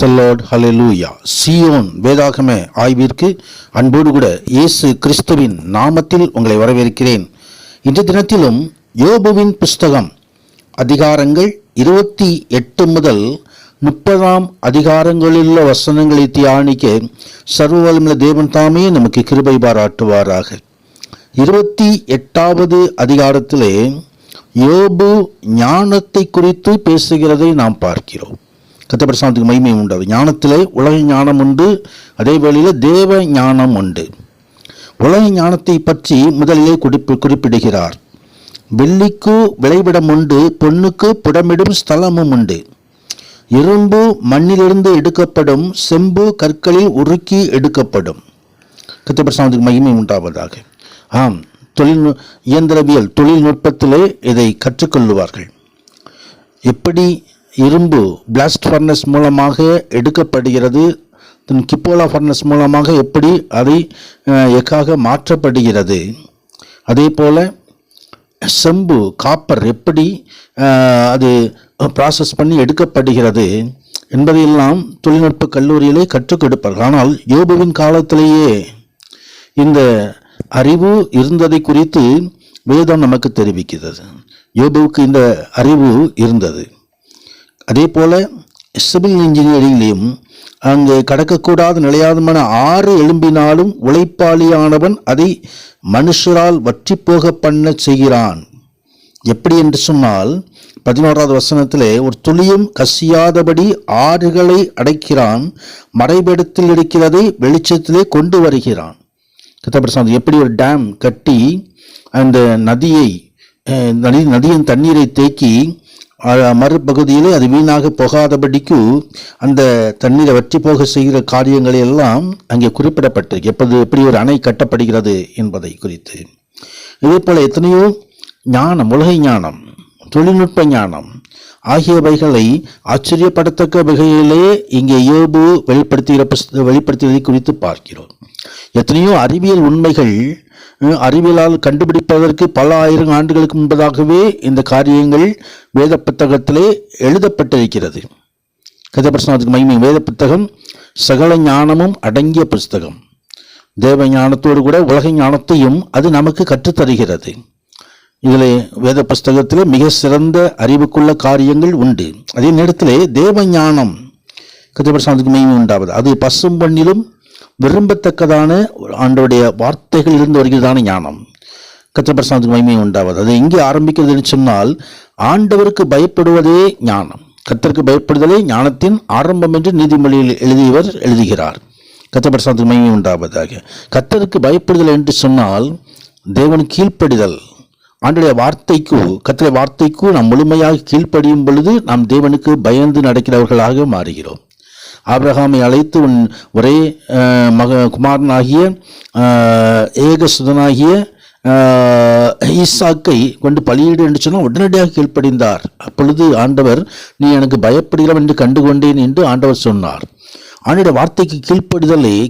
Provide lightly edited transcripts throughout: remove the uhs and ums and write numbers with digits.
தி Lord, ஹல்லேலூயா. சீயோன் வேதாகம ஆய்விற்கு அன்போடு கூட இயேசு கிறிஸ்துவின் நாமத்தில் உங்களை வரவேற்கிறேன். இன்றைய தினத்திலும் யோபுவின் புஸ்தகம் அதிகாரங்கள் 28 முதல் 30 அதிகாரங்களிலுள்ள வசனங்களை தியானிக்க சர்வவல்லமையுள்ள தேவன் தாமே நமக்கு கிருபை பாராட்டுவாராக. 28வது அதிகாரத்திலே யோபு ஞானத்தை குறித்து பேசுகிறதை நாம் பார்க்கிறோம். கர்த்தருடைய நாமத்துக்கு மகிமை உண்டாது. ஞானத்திலே உலக ஞானம் உண்டு, அதே வேளையில் தேவ ஞானம் உண்டு. உலக ஞானத்தை பற்றி முதலிலே குறிப்பிடுகிறார். வெள்ளிக்கு விளைவிடம் உண்டு, பொன்னுக்கு புடமிடும் ஸ்தலமும் உண்டு. இரும்பு மண்ணிலிருந்து எடுக்கப்படும், செம்பு கற்களில் உருக்கி எடுக்கப்படும். கர்த்தருடைய நாமத்துக்கு மகிமை உண்டாவதாக. ஆம், இயந்திரவியல் தொழில்நுட்பத்திலே இதை கற்றுக்கொள்ளுவார்கள். எப்படி இரும்பு பிளாஸ்ட் ஃபர்னஸ் மூலமாக எடுக்கப்படுகிறது, கிப்போலா ஃபர்னஸ் மூலமாக எப்படி அதை எக்காக மாற்றப்படுகிறது, அதே போல் செம்பு காப்பர் எப்படி அது ப்ராசஸ் பண்ணி எடுக்கப்படுகிறது என்பதையெல்லாம் தொழில்நுட்ப கல்லூரியிலே கற்றுக் கொடுப்பார்கள். ஆனால் யோபுவின் காலத்திலேயே இந்த அறிவு இருந்ததை குறித்து வேதம் நமக்கு தெரிவிக்கிறது. யோபுவுக்கு இந்த அறிவு இருந்தது. அதே போல சிவில் இன்ஜினியரிங்லேயும் அங்கே கடக்கக்கூடாத நிலையாதமான 6 எலும்பினாலும் உழைப்பாளியானவன் அதை மனுஷரால் வற்றி போக பண்ண செய்கிறான். எப்படி என்று சொன்னால் 11வது வசனத்திலே, ஒரு துளியும் கசியாதபடி ஆறுகளை அடைக்கிறான், மறைபடத்தில் இருக்கிறதை வெளிச்சத்திலே கொண்டு வருகிறான். எப்படி ஒரு டேம் கட்டி அந்த நதியின் தண்ணீரை தேக்கி மறுபகுதியிலே அது வீணாக போகாதபடிக்கு அந்த தண்ணீரை வற்றி போக செய்கிற காரியங்களை எல்லாம் அங்கே குறிப்பிடப்பட்டிருக்கு. எப்படி ஒரு அணை கட்டப்படுகிறது என்பதை குறித்து. இதே போல எத்தனையோ ஞானம், உலக ஞானம், தொழில்நுட்ப ஞானம் ஆகியவைகளை ஆச்சரியப்படத்தக்க வகையிலே இங்கே யோபு வெளிப்படுத்துவதை குறித்து பார்க்கிறோம். எத்தனையோ அறிவியல் உண்மைகள் அறிவியலால் கண்டுபிடிப்பதற்கு பல ஆயிரம் ஆண்டுகளுக்கு முன்பதாகவே இந்த காரியங்கள் வேத புத்தகத்திலே எழுதப்பட்டிருக்கிறது. கர்த்தருக்கு மகிமை. வேத புத்தகம் சகல ஞானமும் அடங்கிய புஸ்தகம். தேவ ஞானத்தோடு கூட உலக ஞானத்தையும் அது நமக்கு கற்றுத்தருகிறது. இதில் வேத புஸ்தகத்தில் மிக சிறந்த அறிவுக்குள்ள காரியங்கள் உண்டு. அதே நேரத்திலே தேவ ஞானம் கர்த்தருக்கு மகிமை உண்டாவது. அது பசும் பண்ணிலும் விரும்பத்தக்கதான ஆண்டவருடைய வார்த்தைகள் இருந்து வருகிறதான ஞானம். கர்த்தருக்கு மகிமை உண்டாவது. அது எங்கே ஆரம்பிக்கிறது சொன்னால், ஆண்டவருக்கு பயப்படுவதே ஞானம். கர்த்தருக்கு பயப்படுதலே ஞானத்தின் ஆரம்பம் என்று நீதிமொழியில் எழுதுகிறார். கர்த்தருக்கு மகிமை உண்டாவதாக. கர்த்தருக்கு பயப்படுதல் என்று சொன்னால் தேவன் கீழ்ப்படிதல். ஆண்டவருடைய வார்த்தைக்கு, கர்த்தருடைய வார்த்தைக்கு நாம் முழுமையாக கீழ்ப்படியும் பொழுது நாம் தேவனுக்கு பயந்து நடக்கிறவர்களாக மாறுகிறோம். ஆபிரகாமை அழைத்து உன் ஒரே குமாரனாகிய ஏகசுதனாகிய ஈசாக்கை கொண்டு பலியிடு என்று சொன்னால் உடனடியாக கீழ்ப்படிந்தார். அப்பொழுது ஆண்டவர், நீ எனக்கு பயப்படுகிறவன் என்று கண்டுகொண்டேன் என்று ஆண்டவர் சொன்னார். ஆண்டவருடைய வார்த்தைக்கு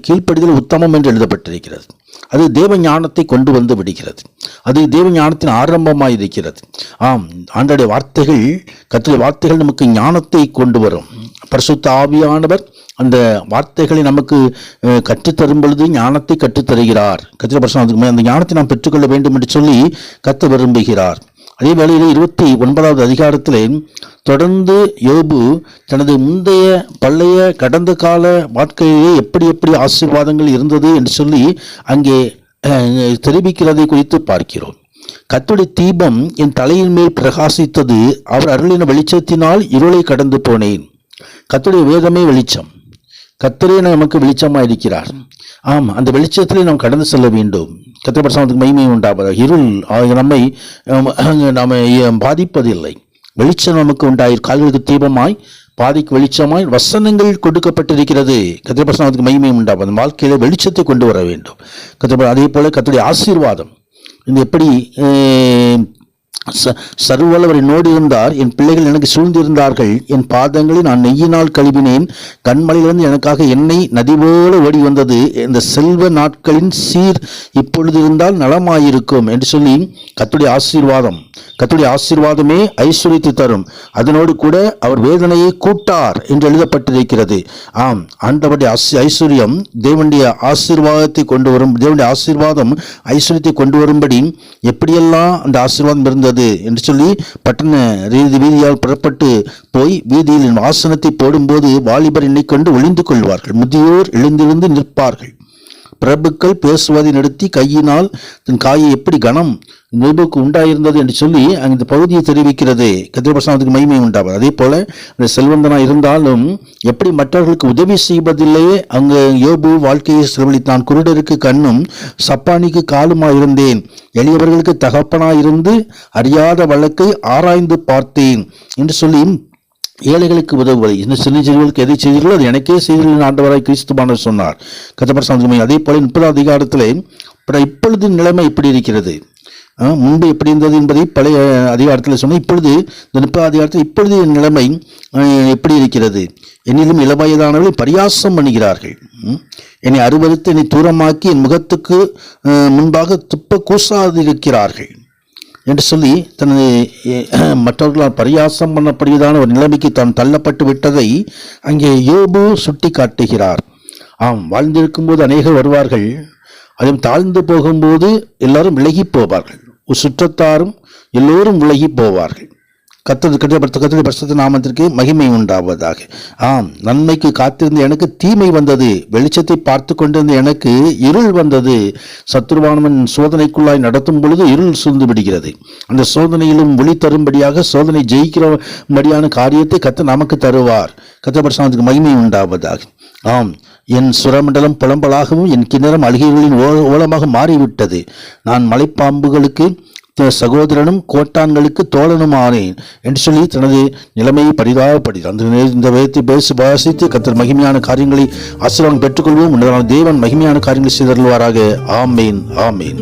கீழ்ப்படிதல் உத்தமம் என்று எழுதப்பட்டிருக்கிறது. அது தேவ ஞானத்தை கொண்டு வந்து விடுகிறது. அது தேவ ஞானத்தின் ஆரம்பமாக இருக்கிறது. ஆம், ஆண்டவருடைய வார்த்தைகள், கர்த்தருடைய வார்த்தைகள் நமக்கு ஞானத்தை கொண்டு வரும். பரிசுத்த ஆவியானவர் அந்த வார்த்தைகளை நமக்கு கற்றுத்தரும் பொழுது ஞானத்தை கற்றுத்தருகிறார். கர்த்தருடைய அந்த ஞானத்தை நாம் பெற்றுக்கொள்ள வேண்டும் என்று சொல்லி கர்த்தர் விரும்புகிறார். அதே வேளையில் 29வது அதிகாரத்திலே தொடர்ந்து யோபு தனது முந்தைய பழைய கடந்த கால வாழ்க்கையிலே எப்படி ஆசீர்வாதங்கள் இருந்தது என்று சொல்லி அங்கே தெரிவிக்கிறதை குறித்து பார்க்கிறோம். கர்த்தருடைய தீபம் என் தலையின் மேல் பிரகாசித்தது, அவர் அருளின வெளிச்சத்தினால் இருளை கடந்து போனேன். கர்த்தருடைய வேதமே வெளிச்சம். கர்த்தரே நமக்கு வெளிச்சமாக இருக்கிறார். ஆம், அந்த வெளிச்சத்திலே நாம் கடந்து செல்ல வேண்டும். கர்த்தருக்கு மகிமை உண்டாவதாக. இருள் நம்மை பாதிப்பதில்லை. வெளிச்சம் நமக்கு கால்களுக்கு தீபமாய், பாதிக்கு வெளிச்சமாய் வசனங்கள் கொடுக்கப்பட்டிருக்கிறது. கர்த்தருக்கு மகிமை உண்டாவது. வாழ்க்கையில வெளிச்சத்தை கொண்டு வர வேண்டும். அதே போல கர்த்தருடைய ஆசீர்வாதம். இது எப்படி சர்வவல்லவர் என்னோடு இருந்தார், என் பிள்ளைகள் எனக்கு சூழ்ந்திருந்தார்கள், என் பாதங்களை நான் நெய்யினால் கழுவினேன், கண்மலையிலிருந்து எனக்காக எண்ணெய் நதி போல ஓடி வந்தது, இந்த செல்வ நாட்களின் சீர் இப்பொழுது இருந்தால் நலமாயிருக்கும் என்று சொல்லி கர்த்தருடைய ஆசீர்வாதமே ஐஸ்வரியத்தை தரும், அதனோடு கூட அவர் வேதனையை கூட்டார் என்று எழுதப்பட்டிருக்கிறது. ஆம், ஆண்டவருடைய ஐஸ்வர்யம் தேவனுடைய ஆசீர்வாதத்தை கொண்டு வரும். தேவனுடைய ஆசீர்வாதம் ஐஸ்வர்யத்தை கொண்டு வரும்படி எப்படியெல்லாம் அந்த ஆசீர்வாதம் இருந்தது என்று சொல்லி பட்டண வீதியால் புறப்பட்டு போய் வீதியில் வாசனத்தை போடும்போது வாலிபர் எண்ணிக்கொண்டு ஒளிந்து கொள்வார்கள், முதியோர் எழுந்திருந்து நிற்பார்கள், பிரபுக்கள் பேசுவதை நிறுத்தி கையினால் தன் காயை எப்படி கனம் நெபுக்கு உண்டாயிருந்தது என்று சொல்லி அந்த பகுதியை தெரிவிக்கிறது. கர்த்தருடைய மகிமை உண்டாவது. அதே போல இந்த செல்வந்தனா இருந்தாலும் எப்படி மற்றவர்களுக்கு உதவி செய்வதில்லையே அங்கு யோபு வாழ்க்கையை செலவழித்தான். குருடருக்கு கண்ணும் சப்பானிக்கு காலுமாயிருந்தேன், எளியவர்களுக்கு தகப்பனாயிருந்து அறியாத வழக்கை ஆராய்ந்து பார்த்தேன் என்று சொல்லி ஏழைகளுக்கு உதவுவதை, இந்த சின்ன செய்திகளுக்கு எதை செய்தீர்களோ அது எனக்கே செய்தீர்கள் ஆண்டவராய் கிறிஸ்துவானவர் சொன்னார். கர்த்தருடைய அதே போல 30 அதிகாரத்திலே இப்பொழுது நிலைமை எப்படி இருக்கிறது, முன்பு எப்படி இருந்தது என்பதை பழைய அதிகாரத்தில் சொன்ன, இப்பொழுது இந்த 30 அதிகாரத்தில் இப்பொழுது நிலைமை எப்படி இருக்கிறது, என்னிலும் இளவயதானவர்கள் பரியாசம் பண்ணுகிறார்கள், என்னை அருவருத்து என்னை தூரமாக்கி என் முகத்துக்கு முன்பாக துப்ப கூசாதிருக்கிறார்கள் என்று சொல்லி தனது மற்றவர்களால் பரியாசம் பண்ணப்படுவதான ஒரு நிலைமைக்கு தான் தள்ளப்பட்டு விட்டதை அங்கே யோபு சுட்டி காட்டுகிறார். ஆம், வாழ்ந்திருக்கும் போது அநேகர் வருவார்கள், அதுவும் தாழ்ந்து போகும்போது எல்லாரும் விலகி போவார்கள், சுற்றத்தாரும் எல்லோரும் விலகி போவார்கள். கர்த்தருடைய பரிசுத்த நாமத்திற்கு மகிமை உண்டாவதாக. ஆம், நன்மைக்கு காத்திருந்த எனக்கு தீமை வந்தது, வெளிச்சத்தை பார்த்து கொண்டிருந்த எனக்கு இருள் வந்தது. சத்துருவானவன் சோதனைக்குள்ளாய் நடத்தும் பொழுது இருள் சூழ்ந்து விடுகிறது. அந்த சோதனையிலும் ஒளி தரும்படியாக சோதனை ஜெயிக்கிறபடியான காரியத்தை கர்த்தர் நமக்கு தருவார். கர்த்தருடைய பரிசுத்த மகிமை உண்டாவதாக. ஆம், என் சுரமண்டலம் புலம்பலாகவும் என் கிணறம் அழுகைகளின் ஓலமாக மாறிவிட்டது. நான் மலைப்பாம்புகளுக்கு சகோதரனும் கோட்டான்களுக்கு தோழனுமானேன் என்று சொல்லி தனது நிலைமையை பரிதாபப்படுகிறார். இந்த வேதத்தை வாசித்து கர்த்தர் மகிமையான காரியங்களை ஆசீர்வாதம் பெற்றுக்கொள்வோம். தேவன் மகிமையான காரியங்களை செய்தருள்வாராக. ஆமேன், ஆமேன்.